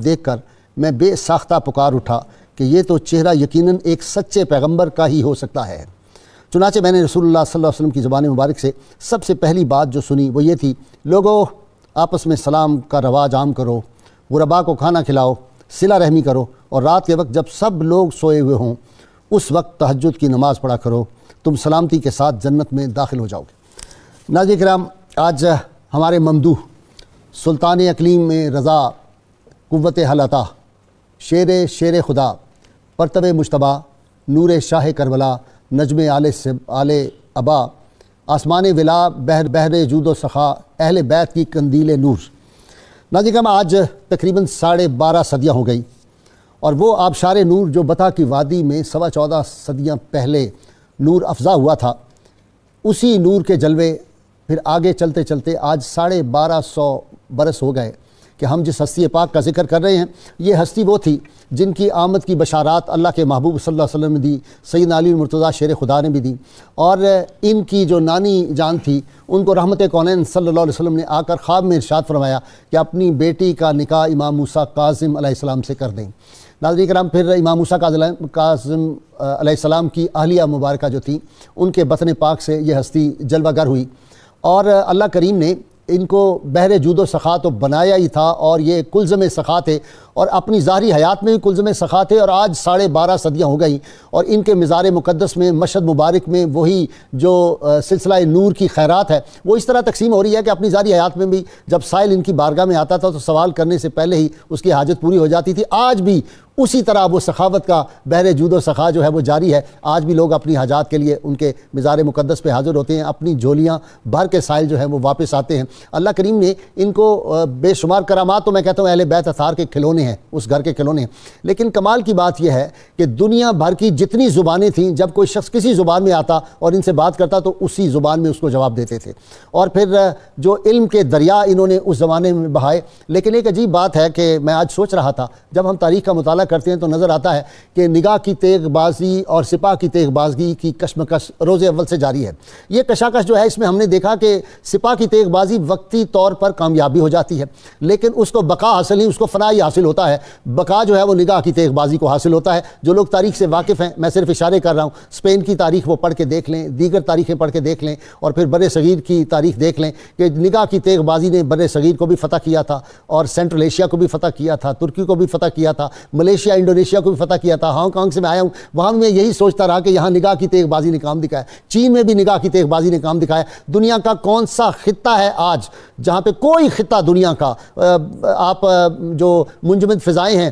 جانب دیکھ کر میں بے ساختہ پکار اٹھا کہ یہ تو چہرہ یقیناً ایک سچے پیغمبر کا ہی ہو سکتا ہے۔ چنانچہ میں نے رسول اللہ صلی اللہ علیہ وسلم کی زبان مبارک سے سب سے پہلی بات جو سنی وہ یہ تھی، لوگو آپس میں سلام کا رواج عام کرو، غربا کو کھانا کھلاؤ، صلہ رحمی کرو، اور رات کے وقت جب سب لوگ سوئے ہوئے ہوں اس وقت تہجد کی نماز پڑھا کرو، تم سلامتی کے ساتھ جنت میں داخل ہو جاؤ گے۔ ناظرین کرام، آج ہمارے ممدوح سلطان اقلیم میں رضا، قوت حلطہ، شیر خدا، پرتب مجتبیٰ، نور شاہ کربلا، نجم آل ابا، آسمان ولا، بحر جود و سخا، اہل بیت کی قندیل نور۔ ناظرین کرام، آج تقریباً 12.5 صدیاں ہو گئی، اور وہ آبشار نور جو بتا کی وادی میں 14.25 صدیاں پہلے نور افزا ہوا تھا، اسی نور کے جلوے پھر آگے چلتے چلتے آج 1250 برس ہو گئے کہ ہم جس ہستی پاک کا ذکر کر رہے ہیں، یہ ہستی وہ تھی جن کی آمد کی بشارات اللہ کے محبوب صلی اللہ علیہ وسلم نے دی، سیدنا علی المرتضیٰ شیر خدا نے بھی دی، اور ان کی جو نانی جان تھی ان کو رحمت کونین صلی اللہ علیہ وسلم نے آ کر خواب میں ارشاد فرمایا کہ اپنی بیٹی کا نکاح امام موسیٰ کاظم علیہ السلام سے کر دیں۔ ناظرین کرام، پھر امام موسیٰ کاظم علیہ السلام کی اہلیہ مبارکہ جو تھی ان کے بطن پاک سے یہ ہستی جلوہ گر ہوئی، اور اللہ کریم نے ان کو بحر جود و سخا تو بنایا ہی تھا، اور یہ کلزم سخا تھے، اور اپنی ظاہری حیات میں بھی کلزم سخا تھے، اور آج 12.5 صدیاں ہو گئیں، اور ان کے مزار مقدس میں مشہد مبارک میں وہی جو سلسلہ نور کی خیرات ہے وہ اس طرح تقسیم ہو رہی ہے کہ اپنی ظاہری حیات میں بھی جب سائل ان کی بارگاہ میں آتا تھا تو سوال کرنے سے پہلے ہی اس کی حاجت پوری ہو جاتی تھی۔ آج بھی اسی طرح وہ سخاوت کا بحر جود و سخا جو ہے وہ جاری ہے، آج بھی لوگ اپنی حاجات کے لیے ان کے مزار مقدس پہ حاضر ہوتے ہیں، اپنی جھولیاں بھر کے سائل جو ہیں وہ واپس آتے ہیں۔ اللہ کریم نے ان کو بے شمار کرامات، تو میں کہتا ہوں اہل بیت اطہار کے کھلونے ہیں، اس گھر کے کھلونے ہیں، لیکن کمال کی بات یہ ہے کہ دنیا بھر کی جتنی زبانیں تھیں، جب کوئی شخص کسی زبان میں آتا اور ان سے بات کرتا تو اسی زبان میں اس کو جواب دیتے تھے، اور پھر جو علم کے دریا انہوں نے اس زمانے میں بہائے۔ لیکن ایک عجیب بات ہے کہ میں آج سوچ رہا تھا، جب ہم تاریخ کا مطالعہ کرتے ہیں تو نظر آتا ہے کہ نگاہ کی تیغ بازی اور سپاہ کی تیغ بازی کی کشمکش روز اول سے جاری ہے۔ یہ کشاکش جو ہے اس میں ہم نے دیکھا کہ سپاہ کی تیغ بازی وقتی طور پر کامیابی ہو جاتی ہے، لیکن اس کو بقا حاصل نہیں، اس کو فنا ہی حاصل ہوتا ہے۔ بقا جو ہے وہ نگاہ کی تیغ بازی کو حاصل ہوتا ہے۔ جو لوگ تاریخ سے واقف ہیں، میں صرف اشارے کر رہا ہوں، اسپین کی تاریخ وہ پڑھ کے دیکھ لیں، دیگر تاریخیں پڑھ کے دیکھ لیں، اور پھر بر صغیر کی تاریخ دیکھ لیں کہ نگاہ کی تیغ بازی نے بر صغیر کو بھی فتح کیا تھا، اور سینٹرل ایشیا کو بھی فتح کیا تھا، ترکی کو بھی فتح کیا تھا، ملیشیا انڈونیشیا کو بھی فتح کیا تھا۔ ہانگ کانگ سے میں آیا ہوں، وہاں میں یہی سوچتا رہا کہ یہاں نگاہ کی تیغ بازی نے کام دکھایا، چین میں بھی نگاہ کی تیغ بازی نے کام دکھایا۔ دنیا کا کون سا خطہ ہے آج جہاں پہ کوئی خطہ دنیا کا، آپ جو منجمد فضائیں ہیں،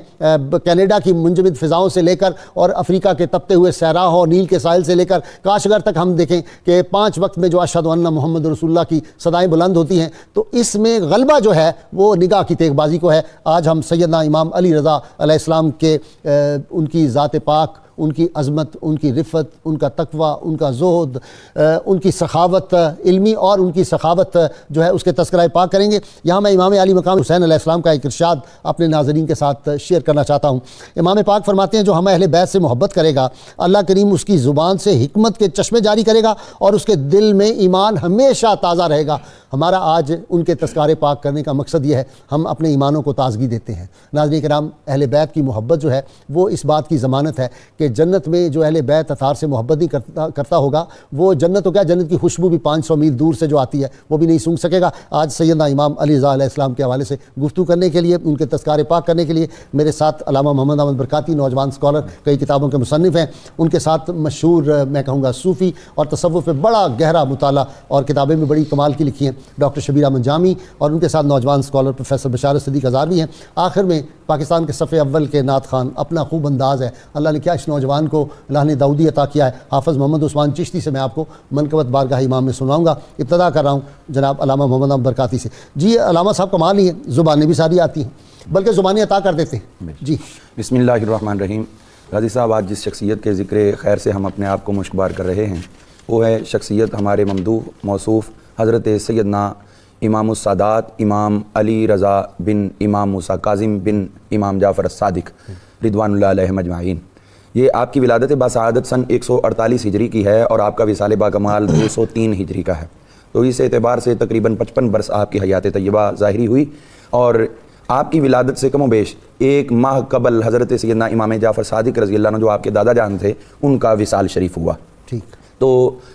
کینیڈا کی منجمد فضاؤں سے لے کر اور افریقہ کے تپتے ہوئے صحراؤں اور نیل کے ساحل سے لے کر کاشغر تک ہم دیکھیں کہ 5 وقت میں جو اشہد ان محمد رسول اللہ کی صدائیں بلند ہوتی ہیں، تو اس میں غلبہ جو ہے وہ نگاہ کی تیغ بازی کو ہے۔ آج ہم سیدنا امام علی رضا علیہ السلام کے ان کی ذات پاک، ان کی عظمت، ان کی رفت، ان کا تقوی، ان کا زہد، ان کی سخاوت علمی اور ان کی سخاوت جو ہے اس کے تذکرہ پاک کریں گے۔ یہاں میں امام علی مقام حسین علیہ السلام کا ایک ارشاد اپنے ناظرین کے ساتھ شیئر کرنا چاہتا ہوں۔ امام پاک فرماتے ہیں، جو ہم اہل بیت سے محبت کرے گا، اللہ کریم اس کی زبان سے حکمت کے چشمے جاری کرے گا، اور اس کے دل میں ایمان ہمیشہ تازہ رہے گا۔ ہمارا آج ان کے تذکرہ پاک کرنے کا مقصد یہ ہے، ہم اپنے ایمانوں کو تازگی دیتے ہیں۔ ناظرین کرام، اہل بیت کی محبت جو ہے وہ اس بات کی ضمانت ہے کہ جنت میں جو اہل بیت اطہار سے محبت نہیں کرتا ہوگا، وہ جنت تو کیا، جنت کی خوشبو بھی 500 میل دور سے جو آتی ہے وہ بھی نہیں سونگھ سکے گا۔ آج سیدنا امام علی رضا علیہ السلام کے حوالے سے گفتگو کرنے کے لیے، ان کے تذکرہ پاک کرنے کے لیے میرے ساتھ علامہ محمد احمد برکاتی، نوجوان اسکالر، کئی کتابوں کے مصنف ہیں، ان کے ساتھ مشہور میں کہوں گا صوفی اور تصوف پہ بڑا گہرا مطالعہ اور کتابیں بھی بڑی کمال کی لکھی ہیں، ڈاکٹر شبیر احمد جامی، اور ان کے ساتھ نوجوان اسکالر پروفیسر بشارت صدیق ہزاروی ہیں۔ آخر میں پاکستان کے صف اول کے نعت خوان، اپنا خوب انداز ہے، اللہ نے کیا اس نوجوان کو اللہ نے داؤدی عطا کیا ہے، حافظ محمد عثمان چشتی سے میں آپ کو منقبت بارگاہ امام میں سناؤں گا۔ ابتدا کر رہا ہوں جناب علامہ محمد احمد برکاتی سے۔ جی علامہ صاحب کمال ہی ہیں، زبانیں بھی ساری آتی ہیں، بلکہ زبانیں عطا کر دیتے ہیں۔ جی بسم اللہ الرحمن الرحیم۔ غازی صاحب، آج جس شخصیت کے ذکر خیر سے ہم اپنے آپ کو مشکبار کر رہے ہیں وہ ہے شخصیت ہمارے ممدوح موصوف حضرت سیدنا امام السادات امام علی رضا بن امام موسیٰ کاظم بن امام جعفر الصادق رضوان اللہ علیہ اجمعین۔ یہ آپ کی ولادت باسعادت سن 148 ہجری کی ہے، اور آپ کا وصال باکمال 203 ہجری کا ہے، تو اس اعتبار سے تقریباً 55 برس آپ کی حیات طیبہ ظاہری ہوئی، اور آپ کی ولادت سے کم و بیش 1 ماہ قبل حضرت سیدنا امام جعفر صادق رضی اللہ عنہ جو آپ کے دادا جان تھے ان کا وصال شریف ہوا. ٹھیک. تو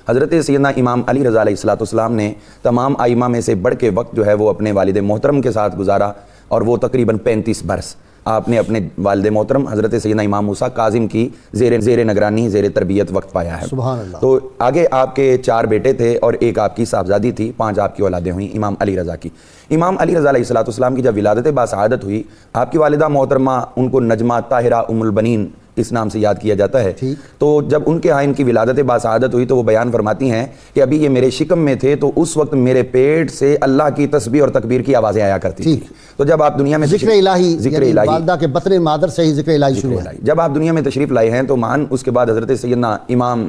حضرت سیدنا امام علی رضا علیہ السلام نے تمام ائمہ میں سے بڑھ کے وقت جو ہے وہ اپنے والد محترم کے ساتھ گزارا، اور وہ تقریباً 35 برس آپ نے اپنے والد محترم حضرت سیدنا امام موسیٰ کاظم کی زیر نگرانی زیر تربیت وقت پایا ہے. سبحان اللہ. تو آگے آپ کے 4 بیٹے تھے اور 1 آپ کی صاحبزادی تھی، 5 آپ کی اولادیں ہوئیں امام علی رضا کی. امام علی رضا علیہ السلام کی جب ولادت باسعادت ہوئی، آپ کی والدہ محترمہ ان کو نجمہ طاہرہ ام البنین اس نام سے یاد کیا جاتا ہے. تو جب ان کے ہاں ان کی ولادت باسعادت ہوئی تو وہ بیان فرماتی ہیں کہ ابھی یہ میرے شکم میں تھے تو اس وقت میرے پیٹ سے اللہ کی تسبیح اور تکبیر کی آوازیں آیا کرتی تھی. تو جب آپ دنیا میں ذکر الہی والدہ کے بطن مادر سے ہی ذکر الہی شروع ہے. جب آپ دنیا میں تشریف لائے ہیں تو مان اس کے بعد حضرت سیدنا امام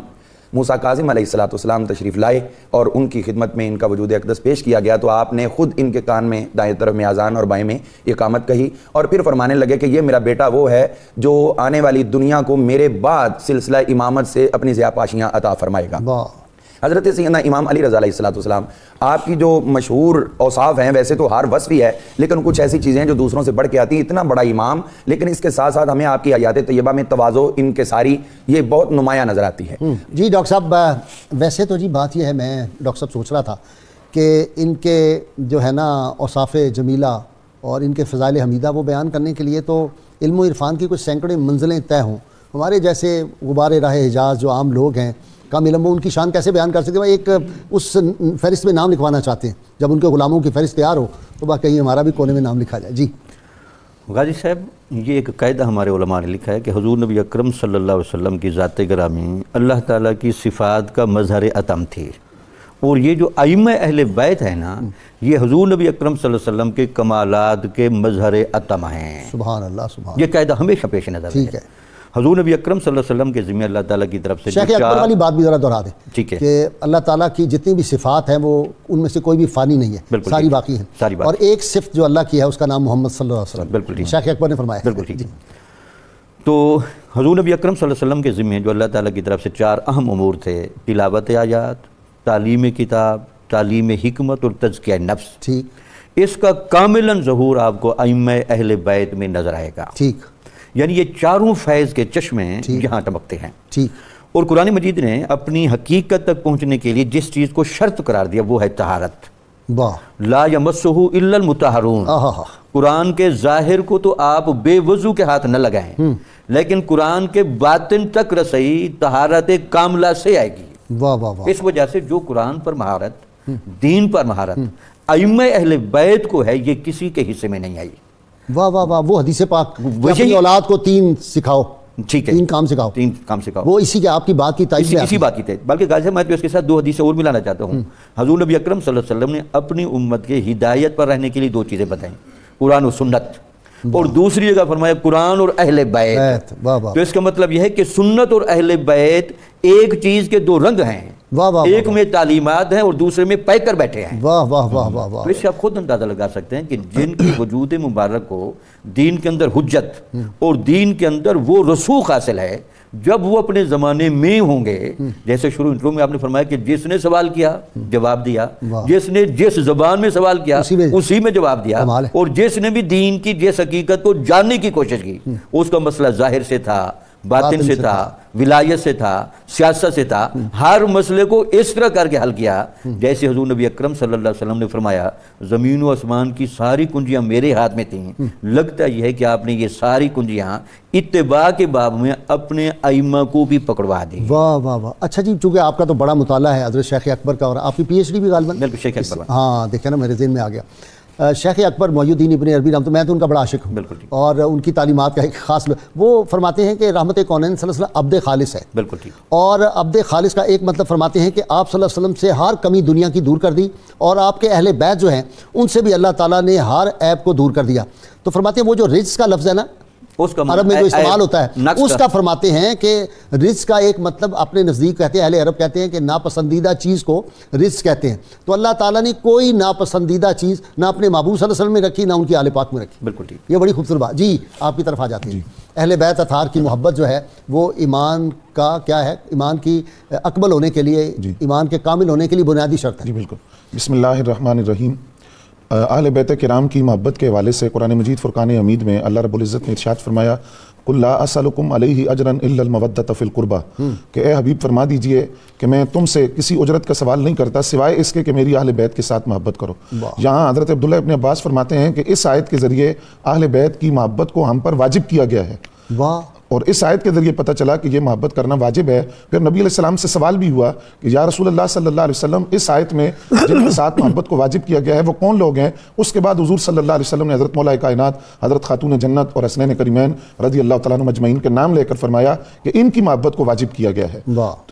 موسیٰ کاظم علیہ السلام تشریف لائے اور ان کی خدمت میں ان کا وجود اقدس پیش کیا گیا. تو آپ نے خود ان کے کان میں دائیں طرف میں اذان اور بائیں میں اقامت کہی اور پھر فرمانے لگے کہ یہ میرا بیٹا وہ ہے جو آنے والی دنیا کو میرے بعد سلسلہ امامت سے اپنی ضیاءپاشیاں عطا فرمائے گا. حضرت سیدنا امام علی رضا علیہ السلام آپ کی جو مشہور اوصاف ہیں، ویسے تو ہر وصف ہی ہے لیکن کچھ ایسی چیزیں ہیں جو دوسروں سے بڑھ کے آتی ہیں. اتنا بڑا امام لیکن اس کے ساتھ ساتھ ہمیں آپ کی حیات طیبہ میں تواضع انکساری یہ بہت نمایاں نظر آتی ہے. جی ڈاکٹر صاحب، ویسے تو جی بات یہ ہے، میں ڈاکٹر صاحب سوچ رہا تھا کہ ان کے جو ہے نا اوصاف جمیلہ اور ان کے فضائل حمیدہ وہ بیان کرنے کے لیے تو علم و عرفان کی کچھ سینکڑے منزلیں طے ہوں. ہمارے جیسے غبار راہ حجاز جو عام لوگ ہیں کم علم، ان کی شان کیسے بیان کر سکتے ہیں؟ ایک اس فہرست میں نام لکھوانا چاہتے ہیں، جب ان کے غلاموں کی فہرست تیار ہو تو باقی ہمارا بھی کونے میں نام لکھا جائے. جی غازی صاحب، یہ ایک قاعدہ ہمارے علماء نے لکھا ہے کہ حضور نبی اکرم صلی اللہ علیہ وسلم کی ذات گرامی اللہ تعالیٰ کی صفات کا مظہر اتم تھی، اور یہ جو ائمہ اہل بیت ہے نا، یہ حضور نبی اکرم صلی اللہ علیہ وسلم کے کمالات کے مظہر اتم ہیں. سبحان اللہ، سبحان. یہ قاعدہ ہمیشہ پیش نظر ٹھیک ہے. حضور نبی اکرم صلی اللہ علیہ وسلم کے ذمہ اللہ تعالیٰ کی طرف سے شیخ اکبر والی بات بھی ذرا دہرا دیں. ٹھیک ہے. کہ اللہ تعالیٰ کی جتنی بھی صفات ہیں وہ ان میں سے کوئی بھی فانی نہیں ہے، ساری باقی ہیں، اور ایک صفت جو اللہ کی ہے اس کا نام محمد صلی اللہ علیہ وسلم. بالکل شیخ اکبر نے فرمایا. بالکل ٹھیک. تو حضور نبی اکرم صلی اللہ علیہ وسلم کے ذمہ جو اللہ تعالیٰ کی طرف سے 4 اہم امور تھے: تلاوت آیات، تعلیم کتاب، تعلیم حکمت اور تزکیہ نفس. ٹھیک. اس کا کاملاً ظہور آپ کو ائمہ اہل بیت میں نظر آئے گا. ٹھیک. یعنی یہ 4 فیض کے چشمے یہاں ٹپکتے ہیں. ٹھیک. اور قرآن مجید نے اپنی حقیقت تک پہنچنے کے لیے جس چیز کو شرط قرار دیا وہ ہے طہارت. لا یمسہ الا المطہرون. قرآن کے ظاہر کو تو آپ بے وضو کے ہاتھ نہ لگائیں، لیکن قرآن کے باطن تک رسائی طہارت کاملہ سے آئے گی. واہ واہ واہ. اس وجہ سے جو قرآن پر مہارت، دین پر مہارت ائمہ اہل بیت کو ہے، یہ کسی کے حصے میں نہیں آئی. واہ واہ واہ. وہ حدیث پاک اپنی اولاد کو 3 سکھاؤ. ٹھیک ہے. 3 کام سکھاؤ. 3 کام سکھاؤ. وہ اسی کے آپ کی بات کی تائید اسی بات کی تائید. بلکہ غازی صاحب میں تو اس کے ساتھ 2 حدیثیں اور ملانا چاہتا ہوں. حضور نبی اکرم صلی اللہ علیہ وسلم نے اپنی امت کے ہدایت پر رہنے کے لیے 2 چیزیں بتائیں: قرآن و سنت، اور دوسری جگہ فرمایا قرآن اور اہل بیت. تو اس کا مطلب یہ ہے کہ سنت اور اہل بیت ایک چیز کے 2 رنگ ہیں. ایک میں تعلیمات ہیں اور دوسرے میں پے کر بیٹھے ہیں. واہ واہ واہ واہ واہ. تو اس سے آپ خود اندازہ لگا سکتے ہیں کہ جن کی وجود مبارک کو دین کے اندر حجت اور دین کے اندر وہ رسوخ حاصل ہے، جب وہ اپنے زمانے میں ہوں گے، جیسے شروع انٹرو میں آپ نے فرمایا کہ جس نے سوال کیا جواب دیا، جس نے جس زبان میں سوال کیا اسی میں جواب دیا، اور جس نے بھی دین کی جس حقیقت کو جاننے کی کوشش کی، اس کا مسئلہ ظاہر سے تھا، باطن سے تھا، ولایت سے تھا، سیاست سے تھا. ہر مسئلے کو اس طرح کر کے حل کیا جیسے حضور نبی اکرم صلی اللہ علیہ وسلم نے فرمایا زمین و آسمان کی ساری کنجیاں میرے ہاتھ میں تھیں. لگتا یہ ہے کہ آپ نے یہ ساری کنجیاں اتباع کے باب میں اپنے ائمہ کو بھی پکڑوا دی. واہ واہ واہ. اچھا جی، چونکہ آپ کا تو بڑا مطالعہ ہے حضرت شیخ اکبر کا، اور آپ کی PhD بھی غالباً. بالکل شیخ اکبر. ہاں دیکھیں نا، میرے ذہن میں آ گیا. شیخ اکبر محی الدین ابن عربی رحمۃ، میں تو ان کا بڑا عاشق ہوں. بالکل. اور ان کی تعلیمات کا ایک خاص وہ فرماتے ہیں کہ رحمت کونین صلی اللہ علیہ وسلم عبد خالص ہے. بالکل ٹھیک. اور عبد خالص کا ایک مطلب فرماتے ہیں کہ آپ صلی اللہ علیہ وسلم سے ہر کمی دنیا کی دور کر دی، اور آپ کے اہل بیت جو ہیں ان سے بھی اللہ تعالیٰ نے ہر عیب کو دور کر دیا. تو فرماتے ہیں وہ جو رزق کا لفظ ہے نا، عرب میں جو استعمال ہوتا ہے اس کا فرماتے ہیں کہ رزق کا ایک مطلب اپنے نزدیک کہتے ہیں، اہل عرب کہتے ہیں کہ ناپسندیدہ چیز کو رزق کہتے ہیں. تو اللہ تعالیٰ نے کوئی ناپسندیدہ چیز نہ اپنے محبوب صلی اللہ علیہ وسلم میں رکھی، نہ ان کی آل پاک میں رکھی. بالکل ٹھیک. یہ بڑی خوبصورت بات. جی آپ کی طرف آ جاتے ہیں. اہل بیت اطہار کی محبت جو ہے وہ ایمان کا کیا ہے، ایمان کی اکمل ہونے کے لیے، ایمان کے کامل ہونے کے لیے بنیادی شرط ہے. جی بالکل. بسم اللہ الرحمن الرحیم. اہل بیت کرام کی محبت کے حوالے سے قرآن مجید فرقان حمید میں اللہ رب العزت نے ارشاد فرمایا قُلْ لَا أَسْأَلُكُمْ عَلَيْهِ أَجْرًا إِلَّا الْمَوَدَّةَ فِي الْقُرْبَى کہ اے حبیب فرما دیجئے کہ میں تم سے کسی اجرت کا سوال نہیں کرتا سوائے اس کے کہ میری اہل بیت کے ساتھ محبت کرو. یہاں حضرت عبداللہ ابن عباس فرماتے ہیں کہ اس آیت کے ذریعے اہل بیت کی محبت کو ہم پر واجب کیا گیا ہے. اور اس آیت کے ذریعے پتہ چلا کہ یہ محبت کرنا واجب ہے. پھر نبی علیہ السلام سے سوال بھی ہوا کہ یا رسول اللہ صلی اللہ علیہ وسلم اس آیت میں جن کے ساتھ محبت کو واجب کیا گیا ہے وہ کون لوگ ہیں؟ اس کے بعد حضور صلی اللہ علیہ وسلم نے حضرت مولا کائنات حضرت خاتون جنت اور حسنین کریمین رضی اللہ تعالیٰ عنہم اجمعین کے نام لے کر فرمایا کہ ان کی محبت کو واجب کیا گیا ہے.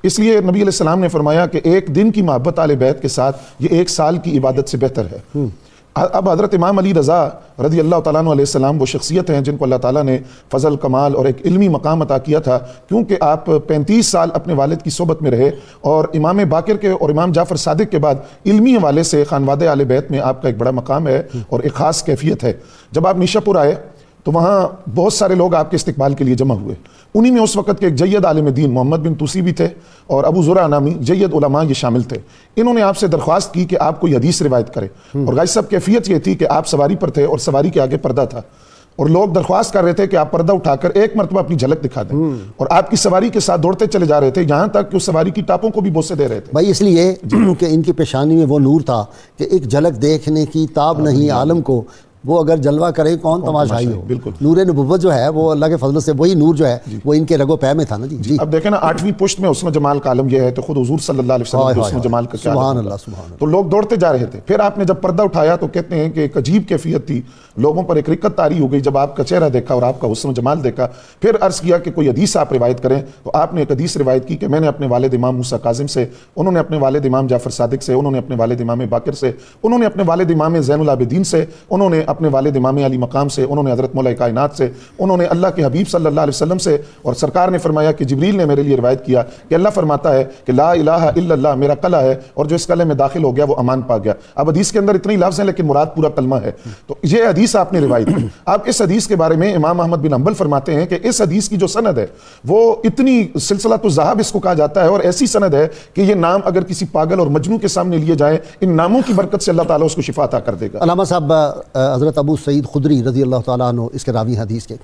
اس لیے نبی علیہ السلام نے فرمایا کہ ایک دن کی محبت اہل بیت کے ساتھ یہ ایک سال کی عبادت سے بہتر ہے. اب حضرت امام علی رضا رضی اللہ تعالیٰ عنہ علیہ السلام وہ شخصیت ہیں جن کو اللہ تعالیٰ نے فضل کمال اور ایک علمی مقام عطا کیا تھا کیونکہ آپ 35 سال اپنے والد کی صحبت میں رہے اور امام باقر کے اور امام جعفر صادق کے بعد علمی حوالے سے خانوادہ اہل بیت میں آپ کا ایک بڑا مقام ہے اور ایک خاص کیفیت ہے. جب آپ نیشا پور آئے تو وہاں بہت سارے لوگ آپ کے استقبال کے لیے جمع ہوئے. انہی میں اس وقت کے ایک جید عالم دین محمد بن توسی بھی تھے اور ابو زرع نامی جید علماء یہ شامل تھے. انہوں نے آپ سے درخواست کی کہ آپ کوئی حدیث روایت کرے اور غازی صاحب کیفیت یہ تھی کہ آپ سواری پر تھے اور سواری کے آگے پردہ تھا اور لوگ درخواست کر رہے تھے کہ آپ پردہ اٹھا کر ایک مرتبہ اپنی جھلک دکھا دیں اور آپ کی سواری کے ساتھ دوڑتے چلے جا رہے تھے یہاں تک کہ اس سواری کی ٹاپوں کو بھی بوسے دے رہے تھے. بھائی اس لیے کہ ان کی پیشانی میں وہ نور تھا کہ ایک جھلک دیکھنے کی تاب نہیں عالم کو وہ اگر جلوہ کرے کون تماشائی ہو. بالکل نور نبوت جو ہے وہ اللہ کے فضل سے وہی نور جو ہے وہ ان کے رگ و پے میں تھا نا. جی اب دیکھیں نا 8ویں پشت میں حسن و جمال کا عالم یہ ہے تو خود حضور صلی اللہ علیہ وسلم کے حسن و جمال کا کیا سبحان اللہ سبحان اللہ. تو لوگ دوڑتے جا رہے تھے. پھر آپ نے جب پردہ اٹھایا تو کہتے ہیں کہ ایک عجیب کیفیت تھی لوگوں پر ایک رقت طاری ہو گئی جب آپ کا چہرہ دیکھا اور آپ کا حسن و جمال دیکھا. پھر عرض کیا کہ کوئی حدیث آپ روایت کریں تو آپ نے ایک حدیث روایت کی کہ میں نے اپنے والد امام موسیٰ کاظم سے, انہوں نے اپنے والد امام جعفر صادق سے, انہوں نے اپنے والد امام باقر سے, انہوں نے اپنے والد امام زین العابدین سے, انہوں نے اپنے والد امام علی مقام سے, انہوں نے حضرت مولا کائنات سے, انہوں نے اللہ کے حبیب صلی اللہ علیہ وسلم سے. اور سرکار نے فرمایا کہ جبریل نے میرے لیے روایت کیا کہ اللہ فرماتا ہے کہ لا الہ الا اللہ میرا قلعہ ہے اور جو اس قلعے میں داخل ہو گیا وہ امان پا گیا. اب حدیث کے اندر اتنے لفظ ہیں لیکن مراد پورا کلمہ ہے. تو یہ حدیث آپ نے روایت کی. اب اس حدیث کے بارے میں امام احمد بن حنبل فرماتے ہیں کہ اس حدیث کی جو سند ہے وہ اتنی سلسلۃ الذہب اس کو کہا جاتا ہے اور ایسی سند ہے کہ یہ نام اگر کسی پاگل اور مجنون کے سامنے لیے جائیں ان ناموں کی برکت سے اللہ تعالیٰ اس کو شفا عطا کر دے گا. علامہ صاحب حضرت ابو سعید خدری رضی اللہ تعالیٰ عنہ اس کے راوی حدیث کے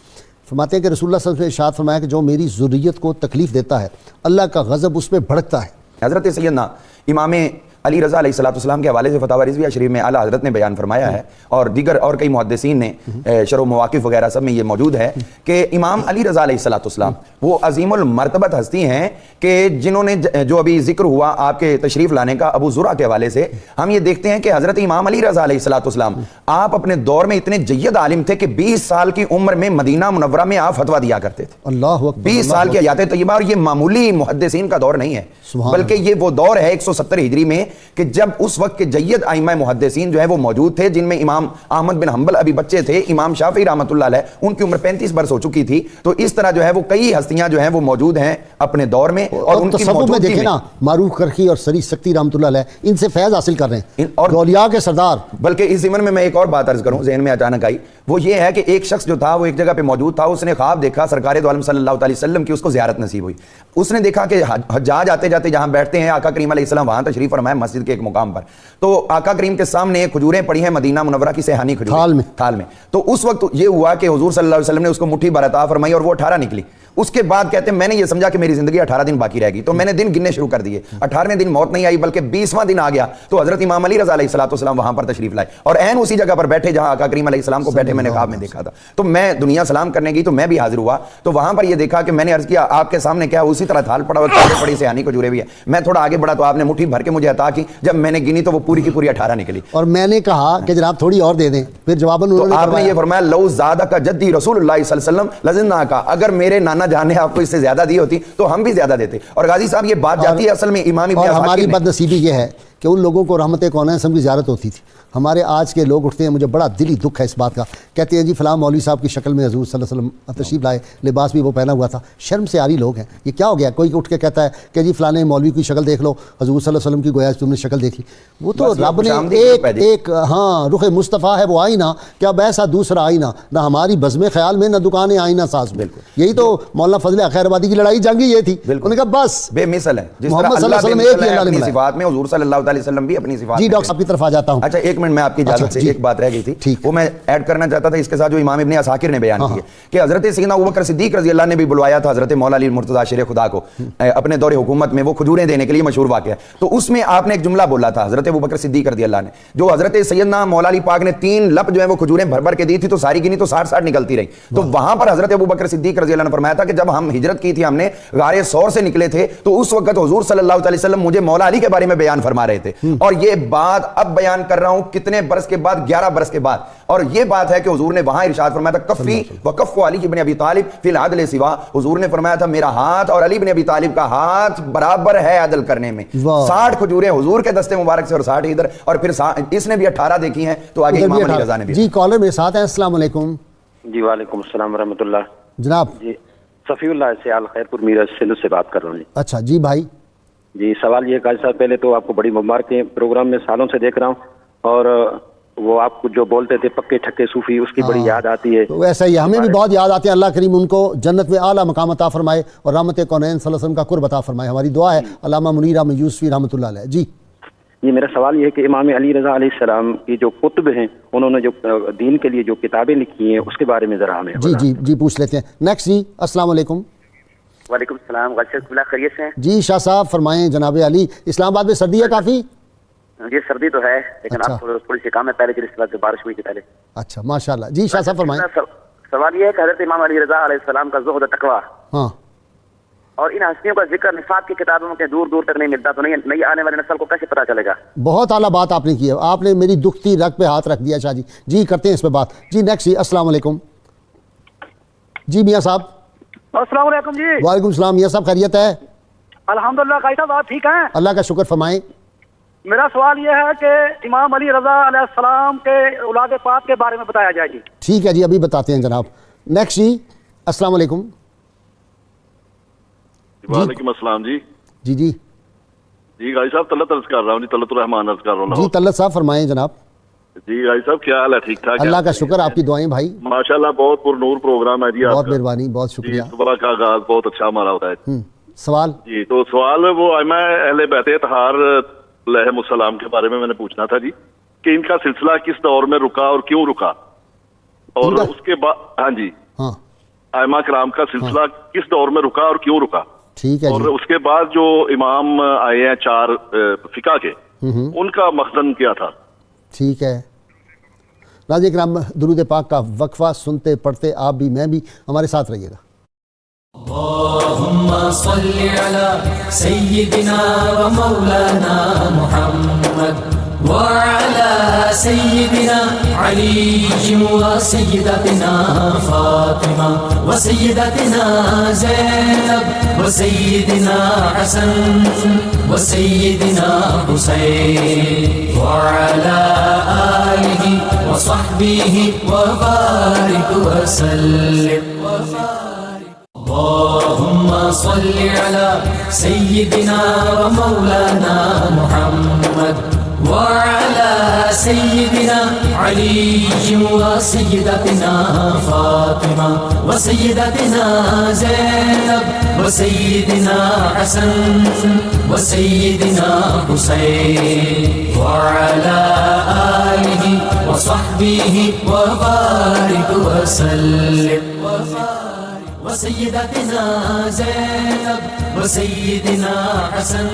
فرماتے ہیں کہ رسول اللہ صلی اللہ علیہ وسلم نے ارشاد فرمایا کہ جو میری ذریت کو تکلیف دیتا ہے اللہ کا غضب اس پہ بھڑکتا ہے. حضرت سیدنا امام علی رضا علیہ السلام کے حوالے سے فتاوی رضویہ شریف میں اعلیٰ حضرت نے بیان فرمایا ہے اور دیگر اور کئی محدثین نے شرح و مواقف وغیرہ سب میں یہ موجود ہے کہ امام علی رضا علیہ السلام وہ عظیم المرتبت ہستی ہیں کہ جنہوں نے جو ابھی ذکر ہوا آپ کے تشریف لانے کا ابو زرع کے حوالے سے ہم یہ دیکھتے ہیں کہ حضرت امام علی رضا علیہ السلام آپ اپنے دور میں اتنے جید عالم تھے کہ 20 سال کی عمر میں مدینہ منورہ میں آپ فتویٰ دیا کرتے تھے. اللہ اکبر. 20 سال کی حیات طیبہ اور یہ معمولی محدثین کا دور نہیں ہے بلکہ یہ وہ دور ہے 170 ہجری میں کہ جب اس وقت کے جید ائمہ محدثین جو ہیں وہ موجود تھے جن میں امام احمد بن حنبل ابھی بچے تھے, امام شافعی رحمۃ اللہ علیہ ان کی عمر 35 برس ہو چکی تھی. تو اس طرح جو ہے وہ کئی ہستیاں جو ہیں وہ موجود ہیں اپنے دور میں اور ان کی موجودگی میں دیکھیں نا معروف کرخی اور سری سکتی رحمۃ اللہ علیہ ان سے فیض حاصل کر رہے ہیں اور اولیاء کے سردار. بلکہ اس ضمن میں ایک اور بات عرض کروں ذہن میں اچانک آئی وہ یہ ہے کہ ایک شخص جو تھا وہ ایک جگہ پہ موجود تھا, اس نے خواب دیکھا سرکار دو عالم صلی اللہ علیہ وسلم کی اس کو زیارت نصیب ہوئی. اس نے دیکھا کہ حجاج آتے جاتے جہاں بیٹھتے ہیں آقا کریم علیہ السلام وہاں تشریف فرمائے مسجد کے ایک مقام پر, تو آقا کریم کے سامنے کھجوریں پڑی ہیں مدینہ منورہ کی سیحانی کھجوریں تھال میں. تو اس وقت یہ ہوا کہ حضور صلی اللہ علیہ وسلم نے اس کو مٹھی بھر عطا فرمائی اور وہ 18 نکلی. اس کے بعد کہتے ہیں میں نے یہ سمجھا کہ میری زندگی 18 دن باقی رہ گی تو میں نے دن گننے شروع کر دیے. 18ویں دن موت نہیں آئی بلکہ 20واں دن آ گیا تو حضرت امام علی رضا علیہ السلام وہاں پر تشریف لائے اور عین اسی جگہ پر بیٹھے جہاں آقا کریم علیہ السلام کو بیٹھے میں نے خواب میں دیکھا تھا. تو میں دنیا سلام کرنے گئی تو میں بھی حاضر ہوا تو وہاں پر یہ دیکھا کہ میں نے عرض کیا آپ کے سامنے کیا اسی طرح تھال پڑا ہوا پڑی سیحانی کھجوریں بھی ہے. میں تھوڑا آگے بڑھا تو آپ نے مٹھی بھر کے مجھے عطا کی, جب میں نے گنی تو وہ پوری کی پوری 18 نکلی اور میں نے کہا کہ جناب تھوڑی اور دے دیں. پھر جواباً تو آپ نے یہ فرمایا لو زادک جدی رسول اللہ صلی اللہ علیہ وسلم لزدناک, اگر میرے نانا جان نے آپ کو اس سے زیادہ دی ہوتی تو ہم بھی زیادہ دیتے. اور غازی صاحب یہ بات جاتی ہے اصل میں امام ابن اور ہماری بد نصیبی یہ ہے کہ ان لوگوں کو رحمت کونین کی زیارت ہوتی تھی. ہمارے آج کے لوگ اٹھتے ہیں, مجھے بڑا دلی دکھ ہے اس بات کا, کہتے ہیں جی فلاں مولوی صاحب کی شکل میں حضور صلی اللہ علیہ وسلم تشریف لائے, لباس بھی وہ پہنا ہوا تھا. شرم سے آری لوگ ہیں, یہ کیا ہو گیا؟ کوئی اٹھ کے کہتا ہے کہ جی فلاں مولوی کی شکل دیکھ لو, حضور صلی اللہ علیہ وسلم کی گویا تم نے شکل دیکھ لی. وہ تو رب نے ایک ہاں رخ مصطفیٰ ہے وہ آئینہ, کیا ایسا دوسرا آئینہ نہ ہماری بزم خیال میں نہ دکانیں آئینہ ساز میں. یہی تو مولانا فضل خیر آبادی کی لڑائی جنگی یہ تھی. انہوں نے کہا بس بے مثل ہے جس طرح محمد صلی اللہ علیہ وسلم ایک ہی اللہ نے صفات میں حضور صلی اللہ تعالی وسلم بھی اپنی صفات جی ڈاکٹر صاحب کی طرف آ جاتا ہوں. اچھا ایک منٹ میں آپ کی اجازت سے ایک بات رہ گئی تھی, وہ میں ایڈ کرنا چاہتا تھا اس کے ساتھ جو امام ابن عساکر نے بیان کی ہے کہ حضرت سیدنا ابوبکر صدیق رضی اللہ نے بھی بلوایا تھا حضرت مولا علی مرتضیٰ شیر خدا کو اپنے دور حکومت میں, وہ کھجوریں دینے کے لیے مشہور واقعہ ہے. تو اس میں آپ نے ایک جملہ بولا تھا حضرت ابوبکر صدیق رضی اللہ نے, جو حضرت سیدنا مولا علی پاک نے 3 لپ جو ہے وہ کھجوریں بھر بھر کے دی تھی, تو ساری گنی تو 60 نکلتی رہی. تو وہاں پر حضرت ابوبکر صدیق رضی اللہ نے فرمایا تھا کہ جب ہم ہجرت کی تھی, ہم نے غار ثور سے نکلے تھے, تو اس وقت حضور صلی اللہ علیہ وسلم مجھے مولا علی کے بارے میں بیان فرما رہے تھے, اور یہ بات اب بیان کر رہا ہوں کتنے برس کے بعد, 11 برس کے بعد. اور یہ بات ہے کہ حضور نے وہاں ارشاد فرمایا تھا کفی وکف علی ابن ابی طالب فی العدل سوا, حضور نے فرمایا تھا میرا ہاتھ اور علی بن ابی طالب کا ہاتھ برابر ہے عدل کرنے میں. 60 کھجوریں حضور کے دستے مبارک سے اور 60 ادھر, اور پھر اس نے بھی 18 دیکھی ہیں, تو آگے امام علی رضا نے بھی. جی کالر میرے ساتھ ہیں, السلام علیکم. جی وعلیکم السلام ورحمۃ اللہ. جناب جی صفی اللہ سے خیرپور میرا سندھ سے بات کر رہا ہوں. اچھا جی بھائی. جی سوال یہ قاضی صاحب, پہلے تو آپ کو بڑی مبارکیں, پروگرام میں سالوں سے دیکھ رہا ہوں, اور وہ آپ کو جو بولتے تھے پکے ٹھکے صوفی, اس کی بڑی یاد آتی ہے. تو ایسا ہی ہمیں بھی بہت یاد آتے ہیں. اللہ کریم ان کو جنت میں اعلیٰ مقام عطا فرمائے اور رحمت کونین صلی اللہ علیہ وسلم کا قرب عطا فرمائے. ہماری دعا ہے. علامہ منیر احمد یوسفی رحمۃ اللہ علیہ. جی جی میرا سوال یہ ہے کہ امام علی رضا علیہ السلام کی جو کتب ہیں, انہوں نے جو دین کے لیے جو کتابیں لکھی ہیں, اس کے بارے میں ذرا ہمیں. جی جی جی پوچھ لیتے ہیں. نیکسٹ جی السلام علیکم. وعلیکم السلام. خیریت سے ہیں؟ جی شاہ صاحب فرمائیں. جناب علی, اسلام آباد میں سردی ہے کافی؟ یہ سردی تو ہے, لیکن آپ تھوڑی سی کام ہے پہلے, جس طرح سے بارش ہوئی تھی پہلے. اچھا ماشاء اللہ. جی شاہ صاحب فرمائیں. سوال یہ ہے کہ حضرت امام علی رضا علیہ السلام کا زہد و تقویٰ, ہاں, اور ان ہستیوں کا ذکر نصاب کی کتابوں کے دور دور تک نہیں ملتا, تو نہیں آنے والے نسل کو کیسے پتہ چلے گا؟ بہت اعلیٰ بات آپ نے کی ہے. آپ نے میری دکھتی رگ پہ ہاتھ رکھ دیا شاہ جی. جی کرتے ہیں اس پہ بات. جی نیکسٹ جی السلام علیکم. جی میاں صاحب. السلام علیکم. جی وعلیکم السلام. میاں صاحب خیریت ہے؟ الحمدللہ. قاضی صاحب آپ ٹھیک ہیں؟ اللہ کا شکر. فرمائیں. میرا سوال یہ ہے کہ امام علی رضا علیہ السلام کے اولاد پاک کے بارے میں بتایا جائے. جی ٹھیک ہے جی, ابھی بتاتے ہیں جناب. نیکسٹ جی السلام علیکم. وعلیکم السلام. جی جی جی جی غازی صاحب طلعت عرض کر رہا ہوں. جی طلعت الرحمان عرض کر رہا ہوں. جی طلعت صاحب فرمائیں جناب. جی غازی صاحب کیا حال ہے؟ ٹھیک ٹھاک؟ اللہ کا شکر, آپ کی دعائیں بھائی. ماشاءاللہ بہت پر نور پروگرام ہے جی. بہت مہربانی, بہت شکریہ. صبح کا آغاز بہت اچھا ہمارا ہوتا ہے. سوال جی, تو سوال وہ ائمہ اہل بیت اطہار علیہم السلام کے بارے میں نے پوچھنا تھا جی, کہ ان کا سلسلہ کس دور میں رکا اور کیوں رکا, اور اس کے بعد ہاں جی ائمہ کرام کا سلسلہ کس دور میں رکا اور کیوں رکا. ٹھیک ہے. اور اس کے بعد جو امام آئے ہیں 4 فقہ کے, ان کا مخزن کیا تھا. ٹھیک ہے. ناظرین کرام, درود پاک کا وقفہ سنتے پڑھتے آپ بھی میں بھی ہمارے ساتھ رہیے گا. اللہم صلی علی سیدنا و مولانا محمد وعلى سيدنا علي وسيدتنا فاطمة وسيدتنا زينب وسيدنا حسن وسيدنا حسين وعلى آله وصحبه وبارك وسلم. اللهم صل على سيدنا ومولانا محمد وعلى سيدنا علي وسيدتنا فاطمة وسيدتنا زينب وسيدنا حسن وسيدنا حسين وعلى آله وصحبه وبارك وسلم. وسيدتنا زينب وسيدنا حسن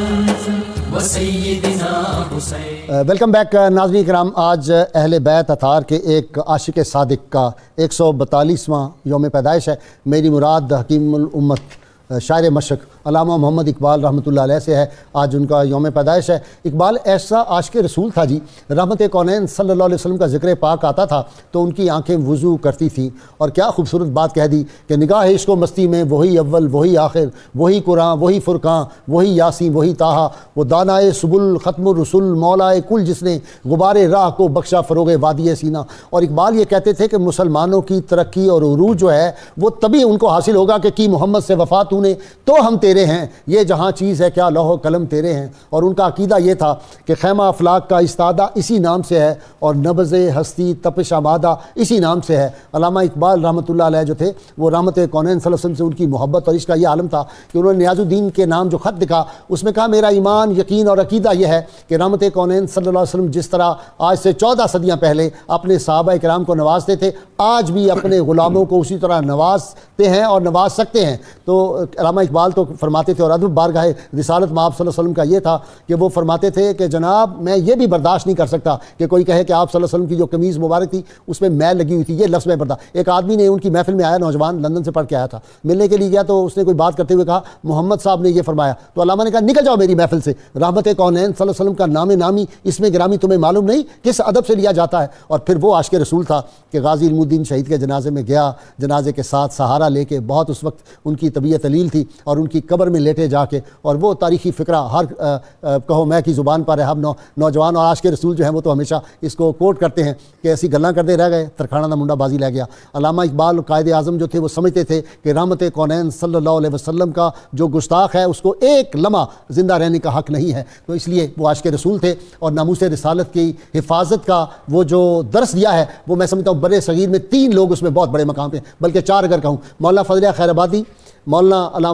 وسيدنا حسين. ویلکم بیک ناظرین کرام. آج اہل بیت اطہار کے ایک عاشق صادق کا 142واں یوم پیدائش ہے. میری مراد حکیم الامت شاعر مشرق علامہ محمد اقبال رحمۃ اللہ علیہ سے ہے. آج ان کا یوم پیدائش ہے. اقبال ایسا عاشق رسول تھا جی, رحمت کونین صلی اللہ علیہ وسلم کا ذکر پاک آتا تھا تو ان کی آنکھیں وضو کرتی تھیں. اور کیا خوبصورت بات کہہ دی کہ نگاہ عشق و مستی میں وہی اول وہی آخر, وہی قرآن وہی فرقان وہی یاسین وہی طٰہٰ, وہ دانائے سبل ختم الرسل مولائے کل جس نے غبار راہ کو بخشا فروغ وادی سینہ. اور اقبال یہ کہتے تھے کہ مسلمانوں کی ترقی اور عروج جو ہے وہ تبھی ان کو حاصل ہوگا کہ کی محمد سے وفات تو نے تو ہم تیرے ہیں، یہ جہاں چیز ہے کیا لوح و قلم تیرے ہیں۔ اور ان کا عقیدہ یہ تھا کہ خیمہ افلاک کا استادہ اسی نام سے ہے اور نبض ہستی تپش آمادہ اسی نام سے ہے۔ علامہ اقبال رحمۃ اللہ علیہ جو تھے وہ رحمت کونین صلی اللہ علیہ وسلم سے ان کی محبت اور عشق کا یہ عالم تھا کہ انہوں نے نیاز الدین کے نام جو خط لکھا اس میں کہا میرا ایمان یقین اور عقیدہ یہ ہے کہ رحمت کونین صلی اللہ علیہ وسلم جس طرح آج سے 14 صدیاں پہلے اپنے صحابہ کرام کو نوازتے تھے آج بھی اپنے غلاموں کو اسی طرح نوازتے ہیں اور نواز سکتے ہیں۔ تو علامہ اقبال تو فرماتے تھے اور ادب بارگاہ رسالت میں آپ صلی اللہ علیہ وسلم کا یہ تھا کہ وہ فرماتے تھے کہ جناب میں یہ بھی برداشت نہیں کر سکتا کہ کوئی کہے کہ آپ صلی اللہ علیہ وسلم کی جو قمیض مبارک تھی اس میں میل لگی ہوئی تھی، یہ لفظ میں برداشت۔ ایک آدمی نے ان کی محفل میں آیا، نوجوان لندن سے پڑھ کے آیا تھا، ملنے کے لیے گیا تو اس نے کوئی بات کرتے ہوئے کہا محمد صاحب نے یہ فرمایا، تو علامہ نے کہا نکل جاؤ میری محفل سے، رحمت کونین صلی اللہ علیہ وسلم کا نام نامی اس میں گرامی تمہیں معلوم نہیں کس ادب سے لیا جاتا ہے۔ اور پھر وہ عاشق رسول تھا کہ غازی علم الدین شہید کے جنازے میں گیا، جنازے کے ساتھ سہارا لے کے، بہت اس وقت ان کی طبیعت علیل تھی اور ان کی قبر میں لیٹے جا کے، اور وہ تاریخی فقرہ ہر کہو میں کی زبان پر ہے۔ ہم نوجوان اور عاشق رسول جو ہیں وہ تو ہمیشہ اس کو کوٹ کرتے ہیں کہ ایسی گلاں کرتے رہ گئے ترکھانہ دا منڈا بازی لے گیا۔ علامہ اقبال قائد اعظم جو تھے وہ سمجھتے تھے کہ رحمت کونین صلی اللہ علیہ وسلم کا جو گستاخ ہے اس کو ایک لمحہ زندہ رہنے کا حق نہیں ہے، تو اس لیے وہ عاشق رسول تھے اور ناموس رسالت کی حفاظت کا وہ جو درس دیا ہے وہ میں سمجھتا ہوں برے صغیر میں 3 لوگ اس میں بہت بڑے مقام پہ، بلکہ 4 اگر کہوں، مولانا فضل خیر آبادی، مولانا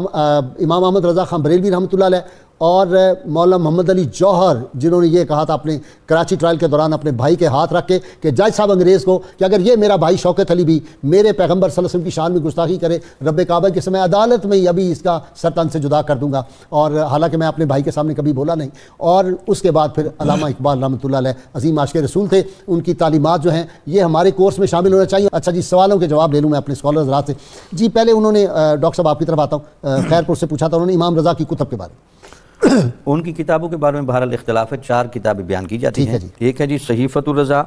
امام احمد رضا خان بریلوی رحمۃ اللہ علیہ اور مولانا محمد علی جوہر، جنہوں نے یہ کہا تھا اپنے کراچی ٹرائل کے دوران اپنے بھائی کے ہاتھ رکھ کے کہ جج صاحب انگریز کو کہ اگر یہ میرا بھائی شوکت علی بھی میرے پیغمبر صلی اللہ علیہ وسلم کی شان میں گستاخی کرے رب کعبہ کے سمے عدالت میں ہی ابھی اس کا سر تن سے جدا کر دوں گا، اور حالانکہ میں اپنے بھائی کے سامنے کبھی بولا نہیں۔ اور اس کے بعد پھر علامہ اقبال رحمۃ اللہ علیہ عظیم عاشق رسول تھے، ان کی تعلیمات جو ہیں یہ ہمارے کورس میں شامل ہونا چاہیے۔ اچھا جی، سوالوں کے جواب لے لوں میں اپنے اسکالر حضرات سے۔ جی پہلے انہوں نے ڈاکٹر صاحب آپ کی طرف آتا ہوں، خیر پور سے پوچھا تھا انہوں نے امام رضا کی کتب کے بارے میں۔ ان کی کتابوں کے بارے میں بہرحال اختلاف ہے، 4 کتابیں بیان کی جاتی ہیں۔ ایک ہے جی صحیفۃ الرضا،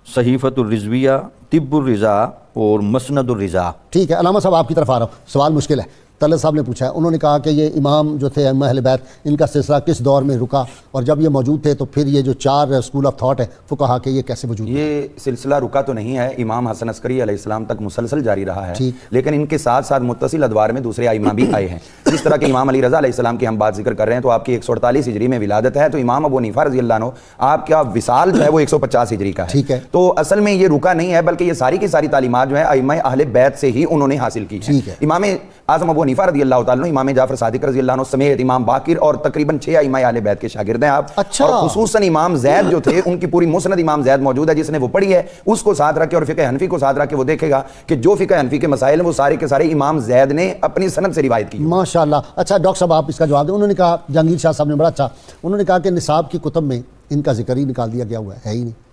صحیفۃ الرضویہ، طب الرضا اور مسند الرضا۔ ٹھیک ہے، علامہ صاحب آپ کی طرف آ رہا ہوں، سوال مشکل ہے۔ طلعت صاحب نے پوچھا ہے، انہوں نے کہا کہ یہ امام جو تھے ائمہ اہل بیت ان کا سلسلہ کس دور میں رکا، اور جب یہ موجود تھے تو پھر یہ جو 4 اسکول آف تھاٹ ہے فقہا کے یہ کیسے وجود؟ یہ سلسلہ رکا تو نہیں ہے، امام حسن عسکری علیہ السلام تک مسلسل جاری رہا ہے، لیکن ان کے ساتھ ساتھ متصل ادوار میں دوسرے ائمہ بھی آئے ہیں۔ جس طرح کہ امام علی رضا علیہ السلام کی ہم بات ذکر کر رہے ہیں تو آپ کی 148 ہجری میں ولادت ہے، تو امام ابو حنیفہ رضی اللہ عنہ آپ کا وصال جو ہے وہ 150 ہجری کا ہے۔ تو اصل میں یہ رکا نہیں ہے، بلکہ یہ ساری کی ساری تعلیمات جو ہے ائمہ اہل بیت سے ہی انہوں نے حاصل کی ہے۔ امام اعظم ابو حنیفہ رضی اللہ تعالیٰ، امام جعفر صادق رضی اللہ عنہ سمیت امام باقر اور تقریباً 6 ائمہ اہل بیت کے شاگرد ہیں آپ۔ اور خصوصاً امام زید جو تھے ان کی پوری مسند امام زید موجود ہے، جس نے وہ پڑھی ہے اس کو ساتھ رکھ کے اور فقہ حنفی کو ساتھ رکھ کے وہ دیکھے گا کہ جو فقہ حنفی کے مسائل ہیں وہ سارے کے سارے امام زید نے اپنی سند سے روایت کی۔ ماشاءاللہ۔ اچھا ڈاکٹر صاحب آپ اس کا جواب دیں۔ انہوں نے کہا، جہانگیر شاہ صاحب نے بڑا اچھا، انہوں نے کہا کہ نصاب کی کتب میں ان کا ذکر ہی نکال دیا گیا ہوا ہے ہی نہیں۔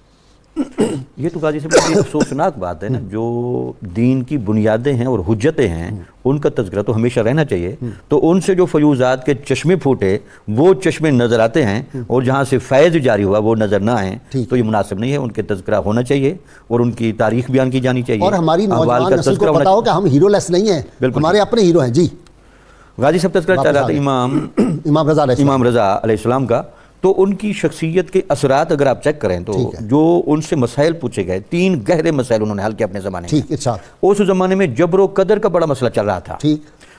یہ تو قاضی صاحب بڑی افسوسناک بات ہے نا، جو دین کی بنیادیں ہیں اور حجتیں ہیں ان کا تذکرہ تو ہمیشہ رہنا چاہیے، تو ان سے جو فیوزات کے چشمے پھوٹے وہ چشمے نظر آتے ہیں اور جہاں سے فیض جاری ہوا وہ نظر نہ آئیں تو یہ مناسب نہیں ہے۔ ان کے تذکرہ ہونا چاہیے اور ان کی تاریخ بیان کی جانی چاہیے، اور ہماری نوجوان نسل کو پتا ہو کہ ہم ہیرو لیس نہیں ہیں، ہمارے اپنے ہیرو ہیں۔ جی غازی صاحب تذکرہ چاہ رہا تھا امام رضا علیہ السلام کا، تو ان کی شخصیت کے اثرات اگر آپ چیک کریں تو جو ان سے مسائل پوچھے گئے، 3 گہرے مسائل انہوں نے حل کیا اپنے زمانے میں۔ اس زمانے میں جبر و قدر کا بڑا مسئلہ چل رہا تھا،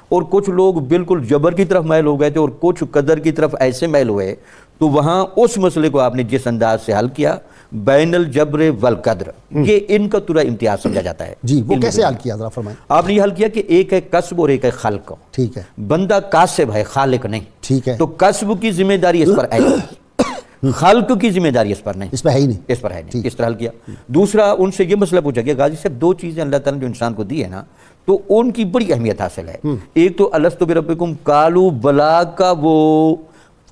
اور کچھ لوگ بالکل جبر کی طرف میل ہو گئے تھے اور کچھ قدر کی طرف ایسے میل ہوئے، تو وہاں اس مسئلے کو آپ نے جس انداز سے حل کیا، بین الجبر والقدر، یہ ان کا ترا امتیاز سمجھا جاتا ہے۔ جی وہ کیسے حل کیا ذرا فرمائیں؟ آپ نے یہ حل کیا کہ ایک ہے کسب اور ایک ہے خلق۔ ٹھیک ہے، بندہ کاسب ہے، خالق نہیں۔ ٹھیک ہے، تو کسب کی ذمہ داری اس پر ہے، خلق کی ذمہ داری اس پر نہیں، اس پہ ہے ہی نہیں، اس پر ہے نہیں۔ اس طرح حل کیا۔ دوسرا ان سے یہ مسئلہ پوچھا گیا، غازی صاحب 2 چیزیں اللہ تعالیٰ نے جو انسان کو دی ہے نا تو ان کی بڑی اہمیت حاصل ہے۔ ایک تو الست بربکم قالوا بلا کا وہ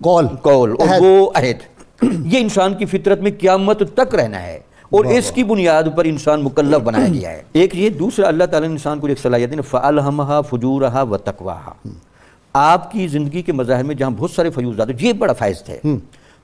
قول اور وہ عہد، یہ انسان کی فطرت میں قیامت تک رہنا ہے اور اس کی بنیاد پر انسان مکلف بنایا گیا ہے۔ ایک یہ، دوسرا اللہ تعالیٰ نے انسان کو ایک صلاحیت دی، فَأَلْهَمَهَا فُجُورَهَا وَتَقْوَاهَا۔ آپ کی زندگی کے مظاہر میں جہاں بہت سارے فیوزات ہیں، یہ بڑا فائز تھے۔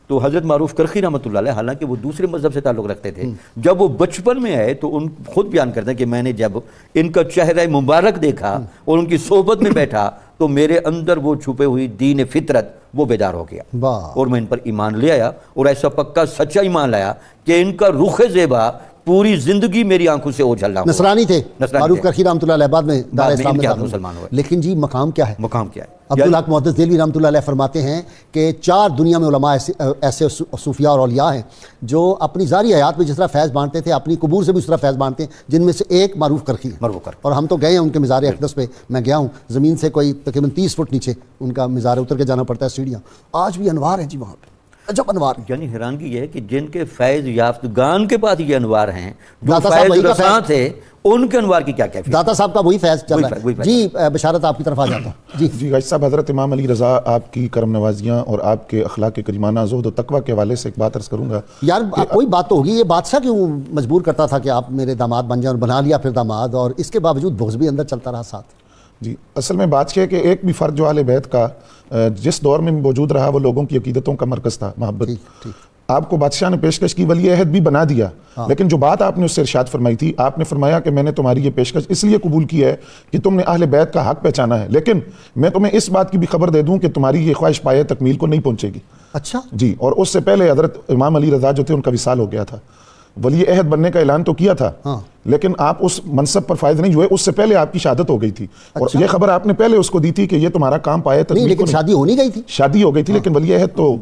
تو حضرت معروف کرخی رحمۃ اللہ علیہ، حالانکہ وہ دوسرے مذہب سے تعلق رکھتے تھے، جب وہ بچپن میں آئے تو ان خود بیان کرتے ہیں کہ میں نے جب ان کا چہرہ مبارک دیکھا اور ان کی صحبت میں بیٹھا تو میرے اندر وہ چھپے ہوئی دین فطرت وہ بیدار ہو گیا اور میں ان پر ایمان لے آیا، اور ایسا پکا سچا ایمان لایا کہ ان کا رخ زیبا پوری زندگی میری آنکھوں سے اوجھل نہ ہوا۔ نصرانی تھے، نصرانی معروف تھے۔ کرخی رحمۃ اللہ علیہ بعد میں دار اسلام ان کے میں ہاتھ داخل مسلمان ہوئے۔ لیکن جی مقام کیا ہے؟ مقام کیا ہے؟ عبدالحق محدث دہلوی رحمۃ اللہ علیہ فرماتے ہیں کہ 4 دنیا میں علماء ایسے صوفیاء اور اولیاء ہیں جو اپنی ظاہری حیات میں جس طرح فیض بانٹتے تھے اپنی قبور سے بھی اس طرح فیض بانٹتے ہیں، جن میں سے ایک معروف کرخی ہے۔ اور ہم تو گئے ہیں ان کے مزار اقدس پہ، میں گیا ہوں، زمین سے کوئی تقریباً 30 فٹ نیچے ان کا مزار اتر کے جانا پڑتا ہے سیڑھیاں، آج بھی انوار ہیں جی وہاں پہ، عجب انوار ہیں۔ یعنی حیرانگی یہ ہے کہ جن کے فیض یافتگان کے پاس یہ انوار ہیں، جو داتا صاحب فیض وہی کا رساں تھے، ان کے انوار کی کیا کیفیت؟ داتا صاحب کا وہی فیض چل رہا وہی ہے جی۔ بشارت آپ کی طرف آ جاتا ہوں جی غازی صاحب، حضرت امام علی رضا آپ کی کرم نوازیاں اور آپ کے اخلاق کریمانہ زہد و تقویٰ کے حوالے سے ایک بات عرض کروں گا یار۔ کوئی بات تو ہوگی، یہ بادشاہ کیوں مجبور کرتا تھا کہ آپ میرے داماد بن جائیں، اور بنا لیا پھر داماد، اور اس کے باوجود بغض بھی اندر چلتا رہا ساتھ؟ جی اصل میں بات یہ ہے کہ ایک بھی فرد جو اہل بیت کا جس دور میں موجود رہا وہ لوگوں کی عقیدتوں کا مرکز تھا، محبت۔ آپ کو بادشاہ نے پیشکش کی، ولی عہد بھی بنا دیا، لیکن جو بات آپ نے اس سے ارشاد فرمائی تھی، آپ نے فرمایا کہ میں نے تمہاری یہ پیشکش اس لیے قبول کی ہے کہ تم نے اہل بیت کا حق پہچانا ہے، لیکن میں تمہیں اس بات کی بھی خبر دے دوں کہ تمہاری یہ خواہش پایہ تکمیل کو نہیں پہنچے گی۔ اچھا جی، اور اس سے پہلے حضرت امام علی رضا جو تھے ان کا وصال ہو گیا تھا، ولی عہد بننے کا اعلان تو کیا تھا، لیکن آپ اس منصب پر فائز نہیں ہوئے، اس سے پہلے آپ کی شہادت ہو گئی تھی، اور یہ خبر آپ نے پہلے اس کو دی تھی کہ یہ تمہارا کام پایا تکمیل کو نہیں۔ لیکن شادی ہونی گئی تھی، شادی ہو گئی تھی، لیکن ولی عہد تو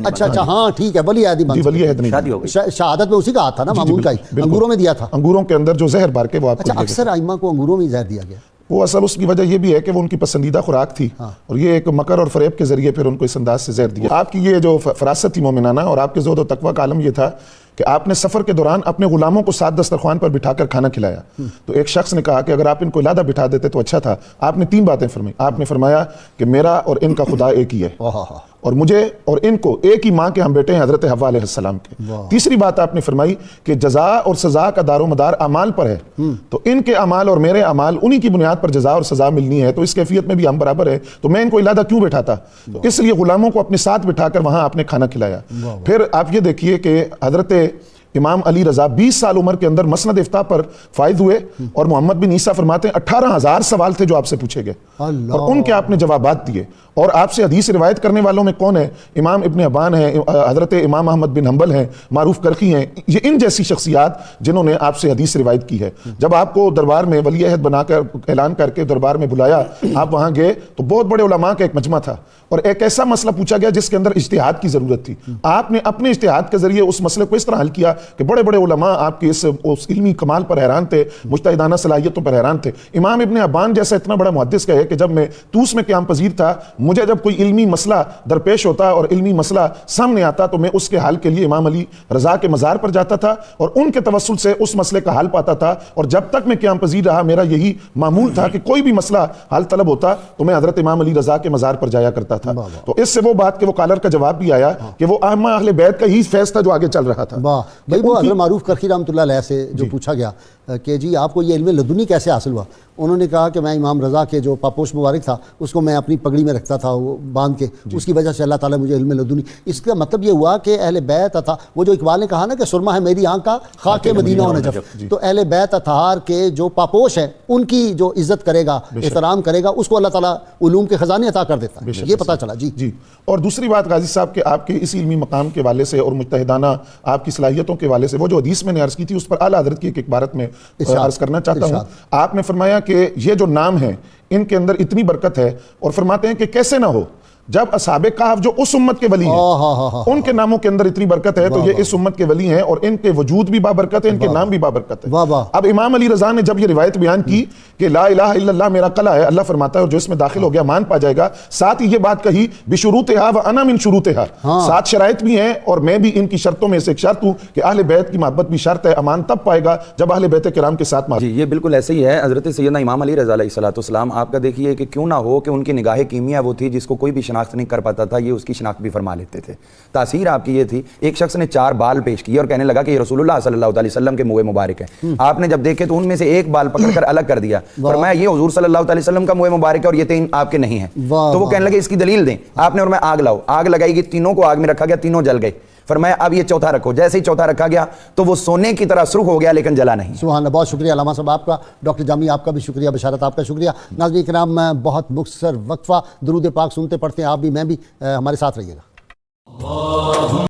اچھا ہاں ٹھیک ہے، ولی عہد جی ولی عہد نہیں، شادی ہو گئی، شہادت میں اسی کا ہاتھ تھا نا، معمول کا ہی، انگوروں میں دیا تھا، انگوروں کے اندر جو زہر بھر کے وہ آپ کو۔ اچھا اکثر ائمہ کو انگوروں میں زہر دیا گیا، وہ اصل اس کی وجہ یہ بھی ہے کہ وہ ان کی پسندیدہ خوراک تھی، اور یہ ایک مکر اور فریب کے ذریعے پھر ان کو اس انداز سے زہر دیا۔ آپ کی یہ جو فراست تھی مومنانہ اور آپ کے زہد و تقویٰ کا عالم یہ تھا کہ آپ نے سفر کے دوران اپنے غلاموں کو ساتھ دسترخوان پر بٹھا کر کھانا کھلایا، تو ایک شخص نے کہا کہ اگر آپ ان کو علادہ بٹھا دیتے تو اچھا تھا۔ آپ نے 3 باتیں فرمائی۔ آپ نے فرمایا کہ میرا اور ان کا خدا ایک ہی ہے، اور مجھے اور ان کو ایک ہی ماں کے ہم بیٹے ہیں حضرت حوا علیہ السلام کے۔ تیسری بات آپ نے فرمائی کہ جزا اور سزا کا دار و مدار اعمال پر ہے، تو ان کے اعمال اور میرے اعمال انہی کی بنیاد پر جزا اور سزا ملنی ہے، تو اس کیفیت میں بھی ہم برابر ہیں، تو میں ان کو علادہ کیوں بٹھاتا؟ اس لیے غلاموں کو اپنے ساتھ بٹھا کر وہاں آپ نے کھانا کھلایا۔ پھر آپ یہ دیکھیے کہ حضرت امام علی رضا 20 سال عمر کے اندر مسند افتاء پر فائز ہوئے، اور محمد بن عیسیٰ فرماتے ہیں 18,000 سوال تھے جو آپ سے پوچھے گئے، اور ان کے آپ نے جوابات دیے۔ اور آپ سے حدیث روایت کرنے والوں میں کون ہے؟ امام ابن حبان ہیں، حضرت امام احمد بن حنبل ہیں، معروف کرخی ہیں، یہ ان جیسی شخصیات جنہوں نے آپ سے حدیث روایت کی ہے۔ جب آپ کو دربار میں ولی عہد بنا کر اعلان کر کے دربار میں بلایا، آپ وہاں گئے تو بہت بڑے علماء کا ایک مجمع تھا، اور ایک ایسا مسئلہ پوچھا گیا جس کے اندر اجتہاد کی ضرورت تھی۔ آپ نے اپنے اجتہاد کے ذریعے اس مسئلے کو اس طرح حل کیا کہ بڑے بڑے علماء آپ کی اس علمی کمال پر حیران تھے، مجتہدانہ صلاحیتوں پر حیران تھے۔ امام ابن حبان جیسا اتنا بڑا محدث کہے کہ جب میں طوس میں قیام پذیر تھا، مجھے جب کوئی علمی مسئلہ درپیش ہوتا اور علمی مسئلہ سامنے آتا تو میں اس کے حل کے لیے امام علی رضا کے مزار پر جاتا تھا اور ان کے توسل سے اس مسئلے کا حل پاتا تھا، اور جب تک میں قیام پذیر رہا میرا یہی معمول تھا کہ کوئی بھی مسئلہ حل طلب ہوتا تو میں حضرت امام علی رضا کے مزار پر جایا کرتا تھا۔ تو اس سے وہ بات کہ وہ کالر کا جواب بھی آیا کہ وہ ائمہ اہل بیت کا ہی فیض تھا جو آگے چل رہا تھا۔ بھائی وہ حضرت معروف کرخی رحمۃ اللہ علیہ سے جو پوچھا گیا کہ جی آپ کو یہ علم لدنی کیسے حاصل ہوا، انہوں نے کہا کہ میں امام رضا کے جو پاپوش مبارک تھا اس کو میں اپنی پگڑی میں رکھتا تھا وہ باندھ کے، اس کی وجہ سے اللہ تعالیٰ مجھے علم لدنی۔ اس کا مطلب یہ ہوا کہ اہل بیت تھا، وہ جو اقبال نے کہا نا کہ سرما ہے میری آنکھ کا خاک مدینہ و نجف، تو اہل بیت اطہار کے جو پاپوش ہیں ان کی جو عزت کرے گا، احترام کرے گا، اس کو اللہ تعالیٰ علوم کے خزانے عطا کر دیتا ہے، یہ پتہ چلا۔ جی اور دوسری بات غازی صاحب کہ آپ کے اس علمی مقام کے والے سے اور مجتہدانہ آپ کی صلاحیتوں کے والے سے وہ جو حدیث میں نے عرض کی تھی اس پر اعلیٰ حضرت کی ایک عبارت میں عرض کرنا چاہتا ہوں۔ آپ نے فرمایا کہ یہ جو نام ہیں ان کے اندر اتنی برکت ہے، اور فرماتے ہیں کہ کیسے نہ ہو جب اصحاب کہف جو اس امت کے ولی ہیں ان کے ناموں کے اندر اتنی برکت ہے تو یہ اس امت کے ولی ہیں، اور ان کے وجود بھی بابرکت ہے، ان کے نام بھی بابرکت ہے۔ اب امام علی رضا نے جب یہ روایت بیان کی کہ لا الہ الا اللہ میرا قلعہ ہے، اللہ فرماتا ہے اور جو اس میں داخل ہو گیا مان پا جائے گا، ساتھ ہی یہ بات کہی بشروطہا وانا من شروطہا، 7 شرائط بھی ہیں اور میں بھی ان کی شرطوں میں سے ایک شرط ہوں کہ اہل بیت کی محبت بھی شرط ہے، امان تب پائے گا جب اہل بیت کرام کے ساتھ جی یہ بالکل ایسے ہی ہے۔ حضرت سیدنا امام علی رضا علیہ السلام آپ کا دیکھیے کہ کیوں نہ ہو کہ ان کی نگاہ کیمیا وہ تھی جس کو کوئی بھی شناخت نہیں کر پاتا تھا، یہ اس کی شناخت بھی فرما لیتے تھے۔ تاثیر آپ کی یہ تھی، ایک شخص نے 4 بال پیش کیے اور کہنے لگا کہ یہ رسول اللہ صلی اللہ علیہ وسلم کے منہ مبارک ہیں۔ آپ نے جب دیکھے تو ان میں سے ایک بال پکڑ کر الگ کر دیا، فرمایا یہ حضور صلی اللہ علیہ وسلم کا منہ مبارک ہے اور یہ 3 آپ کے نہیں ہیں۔ تو وہ کہنے لگے اس کی دلیل دیں۔ آپ نے فرمایا آگ لاؤ، آگ لگائی گئی، تینوں کو آگ میں رکھا گیا، تینوں جل گئے۔ فرمایا اب یہ چوتھا رکھو، جیسے ہی چوتھا رکھا گیا تو وہ سونے کی طرح سرخ ہو گیا لیکن جلا نہیں۔ سبحان اللہ، بہت شکریہ علامہ صاحب آپ کا، ڈاکٹر جامی آپ کا بھی شکریہ، بشارت آپ کا شکریہ۔ ناظرین کرام بہت مختصر وقفہ، درود پاک سنتے پڑھتے ہیں آپ بھی، میں بھی، ہمارے ساتھ رہیے گا۔